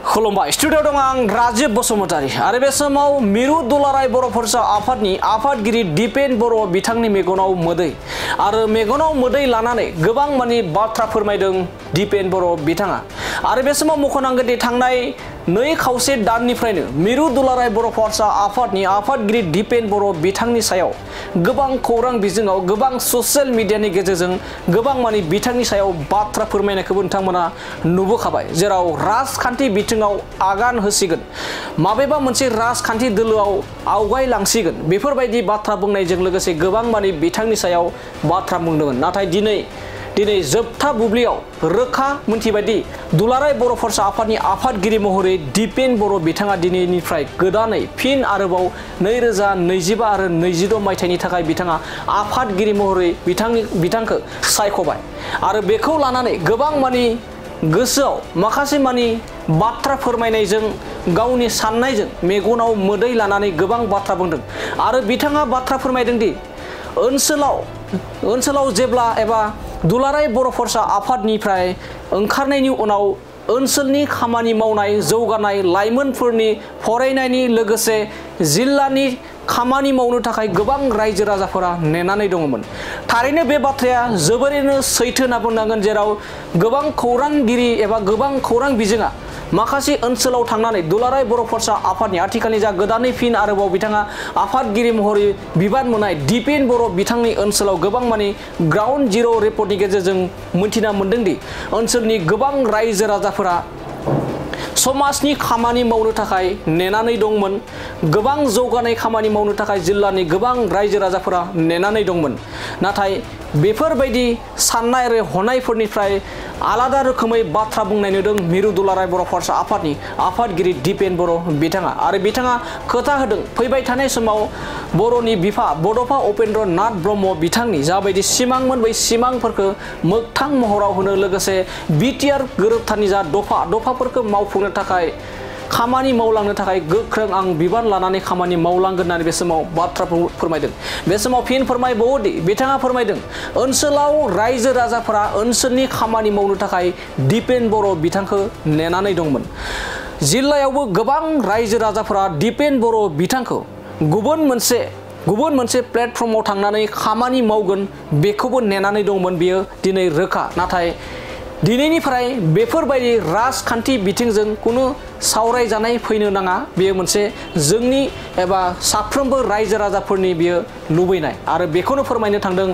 खुलुमबाय स्टुडियो दं आं राजीव बसुमतारी आरो बे समाव मिरु दुलाराय बर' फरायसा आफादनि आफादगिरि दिपेन बर' बिथांनि मेगनाव मोदै आरो मेगनाव मोदै लानानै गोबां मानि बाथ्रा फोरमायदों दिपेन बर' बिथाङा आरो बे समाव मख'नांगोन दि थांनाय 2 खावसे दाननिफ्रायनो मिरु दुलाराय बर' फरायसा आफादनि आफादगिरि दिपेन बर' बिथांनि सायाव गोबां खौरां बिजोङाव गोबां ससियेल मिडियानि गेजेरजों गोबां मानि बिथांनि सायाव बाथ्रा फोरमायनायखौबो नोंथांमोना नुबोखाबाय जेराव राजखान्थि बिथिङाव आगान होसिगोन माबेबा मोनसे राजखान्थि दोलोआव आवगायलांसिगोन बेफोरबायदि बाथ्रा बुंनायजों लोगोसे गोबां मानि बिथांनि सायाव बाथ्रा बुंदोंमोन नाथाय दिनै जोबथा बुब्लियाव रोखा मोनथिबायदि दुलाराय बर' फरायसा आफादनि आफादगिरि महरै दिपेन बर' बिथाङा दिनैनिफ्राय गोदानै फिन आरोबाव 2025 आरो 26 मायथाइनि थाखाय बिथाङा आफादगिरि महरै बिथांखौ सायख'बाय आरो बेखौ लानानै गोबां मानि गोसोआव माखासे मानि बाथ्रा फोरमायनायजों गावनि साननायजों मेगनाव मोदै लानानै गोबां बाथ्रा बुंदों आरो बिथाङा बाथ्रा फोरमायदों दि ओनसोलाव जेब्ला एबा दुलाराय बर' फरायसा आफादनिफ्राय ओंखारनायनि उनाव ओनसोलनि खामानि मावनाय जौगानाय लाइमोनफोरनि फरायनायनि लोगोसे जिल्लानि खामानि मावनो थाखाय गोबां रायजो राजाफोरा नेनानै दङमोन थारैनो बे बाथ्राया जोबोरैनो सैथो होनना बुंनांगोन जेराव गोबां खौरांगिरि एबा गोबां खौरां बिजोङा माखासे ओनसोलाव थांनानै दुलाराय बर' फरायसा आफादनि आथिखालनि जा गोदानै फिन आरोबाव बिथाङा आफादगिरि महरै बिबान मोननाय दिपेन बर' बिथांनि ओनसोलाव गोबां मानि ग्राउन्ड जिर' रिपर्टनि गेजेरजों मिथिना मोन्दों दि ओनसोलनि गोबां रायजो राजाफोरा समाजनि खामानि मावनो थाखाय नेनानै दंमोन गोबां जौगानाय खामानि मावनो थाखाय जिल्लानि गोबां रायजो राजाफोरा नेनानै दंमोन नाथाय बेफोरबायदि साननाय आरो हनायफोरनिफ्राय आलादा रोखोमै बाथ्रा बुंनाय नुदों मिरु दुलाराय बर' फरायसा आफादनि आफादगिरि दिपेन बर' बिथाङा आरो बिथाङा खोथा होदों फैबाय थानाय समाव बर'नि बिफा बड'फा उपेन्द्र नाथ ब्रह्म बिथांनि जाबायदि सिमांमोन बै सिमांफोरखौ मोगथां महराव होनो लोगोसे बिटिआर गोरोबथानि जा दफाफोरखौ मावफुंनो थाखाय खामानि मावलांनो थाखाय गोख्रों आं बिबान लानानै खामानि मावलांगोन होननानै बे समाव बाथ्रा फोरमायदों बे समाव फिन फोरमायबावोदि बिथाङा फोरमायदों ओनसोलाव रायजो राजाफोरा ओनसोलनि खामानि मावनो थाखाय दिपेन बर' बिथांखौ नेनानै दंमोन जिल्लायावबो गोबां रायजो राजाफोरा दिपेन बर' बिथांखौ गुबुन मोनसे प्लेटफर्माव थांनानै खामानि मावगोन बेखौबो नेनानै दंमोन बियो दिनै रोखा नाथाय दिनैनिफ्राय बेफोरबायदि राजखान्थि बिथिंजों कुनु सावरायजानाय फैनो नाङा बेयो मोनसे जोंनि एबा साफ्रोमबो रायजो राजाफोरनि बियो लुबैनाय आरो बेखौनो फोरमायनो थांदों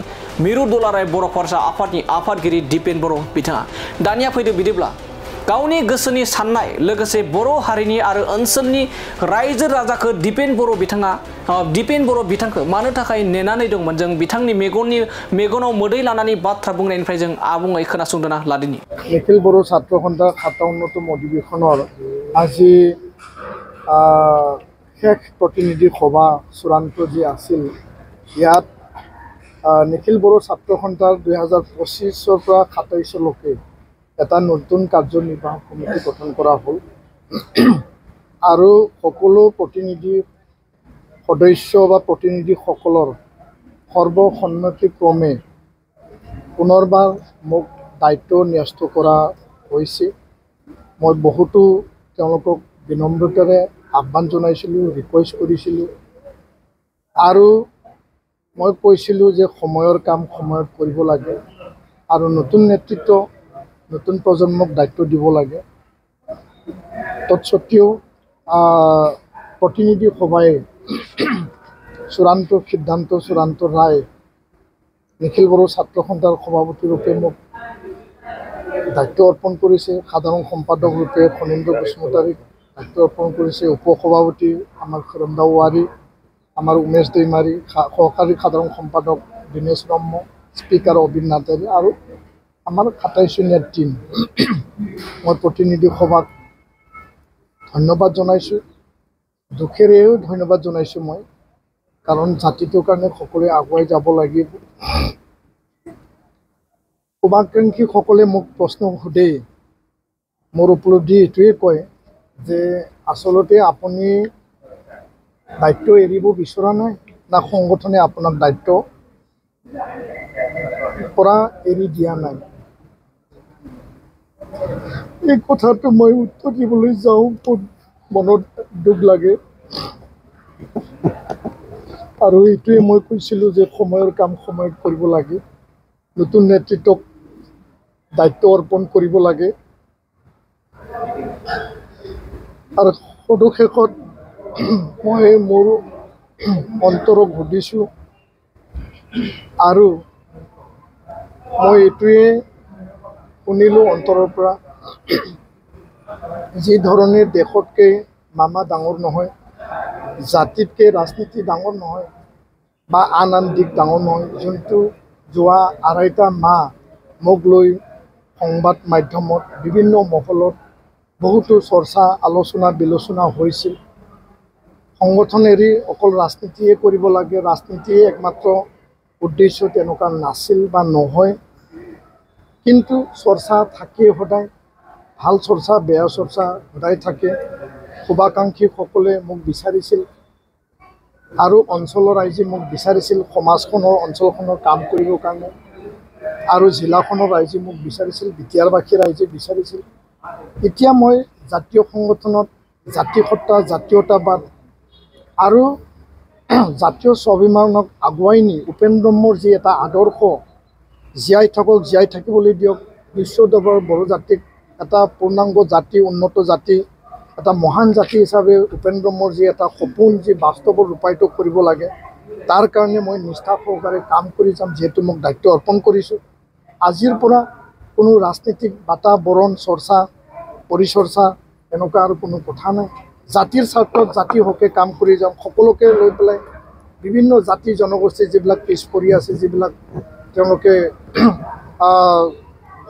मिरु दुलाराय बर' फरायसा आफादनि आफादगिरि दिपेन बर' बिथाङा दानिया फैदो बिदिब्ला गावनि गोसोनि साननाय लोगोसे बर' हारिनि आरो ओनसोलनि रायजो राजाखौ दिपेन बर' बिथांखौ मानो थाखाय नेनानै दंमोन जों बिथांनि मेगनाव मोदै लानानै बाथ्रा बुंनायनिफ्राय जों आबुङै खोनासंदोना लादिनि निखिल बर' ছাত্ৰ সন্থাৰ 57তম অধিৱেশনৰ আজি শেষ প্ৰতিনিধি সভা চূড়ান্ত যি আছিল ইয়াত নিখিল বড়ো ছাত্ৰ সন্থাৰ 2025 পৰা 27 লৈকে এটা নতুন কাৰ্যনিৰ্বাহক কমিটি গঠন কৰা হ'ল আৰু সকলো প্ৰতিনিধি সদস্য বা প্ৰতিনিধিসকলৰ সৰ্বসন্মতিক্ৰমে পুনৰবাৰ মোক দায়িত্ব ন্যস্ত কৰা হৈছে মই বহুতো তেওঁলোকক বিনম্ৰতাৰে আহ্বান জনাইছিলোঁ ৰিকুৱেষ্ট কৰিছিলোঁ আৰু মই কৈছিলোঁ যে সময়ৰ কাম সময়ত কৰিব লাগে আৰু নতুন নেতৃত্ব নতুন প্ৰজন্মক দায়িত্ব দিব লাগে তৎসত্ত্বেও প্ৰতিনিধি সভাই চূড়ান্ত সিদ্ধান্ত চূড়ান্ত ৰায় নিখিল বড়ো ছাত্ৰ সন্থাৰ সভাপতি ৰূপে মোক দায়িত্ব অৰ্পণ কৰিছে সাধাৰণ সম্পাদক ৰূপে খনীন্দ্ৰ বসুমতাৰীক দায়িত্ব অৰ্পণ কৰিছে উপসভাপতি আমাৰ খৰমদা ৱাৰী আমাৰ উমেশ দৈমাৰী সহকাৰী সাধাৰণ সম্পাদক দিনেশ ব্ৰহ্ম স্পীকাৰ অবিন নাৰ্জাৰী আৰু আমাৰ 27 জনীয়া টিম মই প্ৰতিনিধি সভাক ধন্যবাদ জনাইছোঁ দুখেৰেও ধন্যবাদ জনাইছোঁ মই কাৰণ জাতিটোৰ কাৰণে সকলোৱে আগুৱাই যাব লাগিব শুভাকাংক্ষীসকলে মোক প্ৰশ্ন সোধে মোৰ উপলব্ধি এইটোৱে কয় যে আচলতে আপুনি দায়িত্ব এৰিব বিচৰা নাই না সংগঠনে আপোনাক দায়িত্ব পৰা এৰি দিয়া নাই এই কথাটো মই উত্তৰ দিবলৈ যাওঁ মনত দুখ লাগে আৰু এইটোৱে মই কৈছিলোঁ যে সময়ৰ কাম সময়ত কৰিব লাগে নতুন নেতৃত্বক দায়িত্ব অৰ্পণ কৰিব লাগে আৰু সদুশেষত মই মোৰ অন্তৰক সুধিছোঁ আৰু মই এইটোৱে শুনিলোঁ অন্তৰৰ পৰা যি ধৰণে দেশতকৈ মামা ডাঙৰ নহয় জাতিতকৈ ৰাজনীতি ডাঙৰ নহয় বা আন আন দিশ ডাঙৰ নহয় যোনটো যোৱা আঢ়ৈটা মাহ মোক লৈ সংবাদ মাধ্যমত বিভিন্ন মহলত বহুতো চৰ্চা আলোচনা বিলোচনা হৈছিল সংগঠন এৰি অকল ৰাজনীতিয়ে কৰিব লাগে ৰাজনীতিয়ে একমাত্ৰ উদ্দেশ্য তেনেকুৱা নাছিল বা নহয় কিন্তু চৰ্চা থাকেই সদায় ভাল চৰ্চা বেয়া চৰ্চা সদায় থাকে শুভাকাংক্ষীসকলে মোক বিচাৰিছিল আৰু অঞ্চলৰ ৰাইজে মোক বিচাৰিছিল সমাজখনৰ অঞ্চলখনৰ কাম কৰিবৰ কাৰণে আৰু জিলাখনৰ ৰাইজে মোক বিচাৰিছিল বিটিয়াৰবাসী ৰাইজে বিচাৰিছিল এতিয়া মই জাতীয় সংগঠনত জাতিসত্তা জাতীয়তাবাদ আৰু জাতীয় স্বাভিমানক আগুৱাই নি উপেন ব্ৰহ্মৰ যি এটা আদৰ্শ জীয়াই থাকক জীয়াই থাকিবলৈ দিয়ক বিশ্বদেৱৰ বড়ো জাতিক এটা পূৰ্ণাংগ জাতি উন্নত জাতি এটা মহান জাতি হিচাপে উপেন ব্ৰহ্মৰ যি এটা সপোন যি বাস্তৱত ৰূপায়িত কৰিব লাগে তাৰ কাৰণে মই নিষ্ঠা সহকাৰে কাম কৰি যাম যিহেতু মোক দায়িত্ব অৰ্পণ কৰিছোঁ আজিৰ পৰা কোনো ৰাজনীতিক বাতাবৰণ চৰ্চা পৰিচৰ্চা এনেকুৱা আৰু কোনো কথা নাই জাতিৰ স্বাৰ্থত জাতিৰ হকে কাম কৰি যাম সকলোকে লৈ পেলাই বিভিন্ন জাতি জনগোষ্ঠী যিবিলাক পিছ পৰি আছে যিবিলাক তেওঁলোকে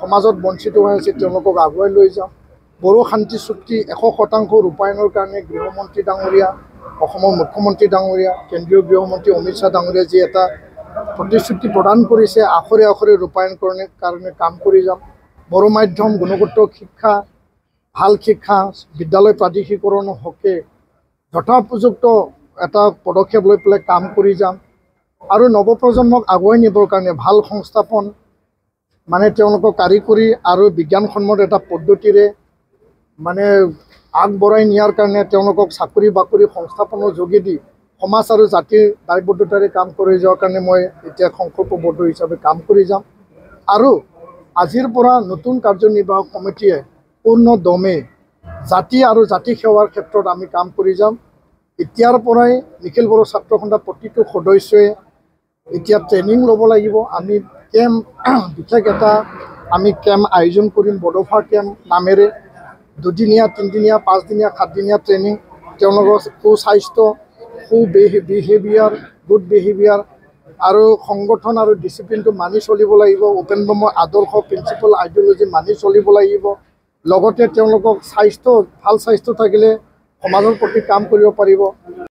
সমাজত বঞ্চিত হৈ আছে তেওঁলোকক আগুৱাই লৈ যাম বড়ো শান্তি চুক্তি 100% ৰূপায়ণৰ কাৰণে গৃহমন্ত্ৰী ডাঙৰীয়া অসমৰ মুখ্যমন্ত্ৰী ডাঙৰীয়া কেন্দ্ৰীয় গৃহমন্ত্ৰী অমিত শ্বাহ ডাঙৰীয়া যি এটা প্ৰতিশ্ৰুতি প্ৰদান কৰিছে আখৰে আখৰে ৰূপায়ণকৰণৰ কাৰণে কাম কৰি যাম বড়ো মাধ্যম গুণগত শিক্ষা ভাল শিক্ষা বিদ্যালয় প্ৰাধিকৰণৰ হকে যথোপযুক্ত এটা পদক্ষেপ লৈ পেলাই কাম কৰি যাম আৰু নৱপ্ৰজন্মক আগুৱাই নিবৰ কাৰণে ভাল সংস্থাপন মানে তেওঁলোকক কাৰিকৰী আৰু বিজ্ঞানসন্মত এটা পদ্ধতিৰে মানে আগবঢ়াই নিয়াৰ কাৰণে তেওঁলোকক চাকৰি বাকৰি সংস্থাপনৰ যোগেদি সমাজ আৰু জাতিৰ দায়বদ্ধতাৰে কাম কৰি যোৱাৰ কাৰণে মই এতিয়া সংকল্পবদ্ধ হিচাপে কাম কৰি যাম আৰু আজিৰ পৰা নতুন কাৰ্যনিৰ্বাহক কমিটিয়ে পূৰ্ণ দমে জাতি আৰু জাতি সেৱাৰ ক্ষেত্ৰত আমি কাম কৰি যাম এতিয়াৰ পৰাই নিখিল বড়ো ছাত্ৰ সন্থা প্ৰতিটো সদস্যই এতিয়া ট্ৰেইনিং ল'ব লাগিব আমি কেম্প বিশেষ এটা আমি কেম্প আয়োজন কৰিম বড়োফা কেম্প নামেৰে 2 দিনীয়া 3 দিনীয়া 5 দিনীয়া 7 দিনীয়া ট্ৰেইনিং তেওঁলোকৰ সুস্বাস্থ্য বিহেভিয়াৰ গুড বিহেভিয়াৰ আৰু সংগঠন আৰু ডিচিপ্লিনটো মানি চলিব লাগিব উপেন ব্ৰহ্মৰ আদৰ্শ প্ৰিন্সিপাল আইডিঅলজি মানি চলিব লাগিব লগতে তেওঁলোকক স্বাস্থ্য ভাল স্বাস্থ্য থাকিলে সমাজৰ প্ৰতি কাম কৰিব পাৰিব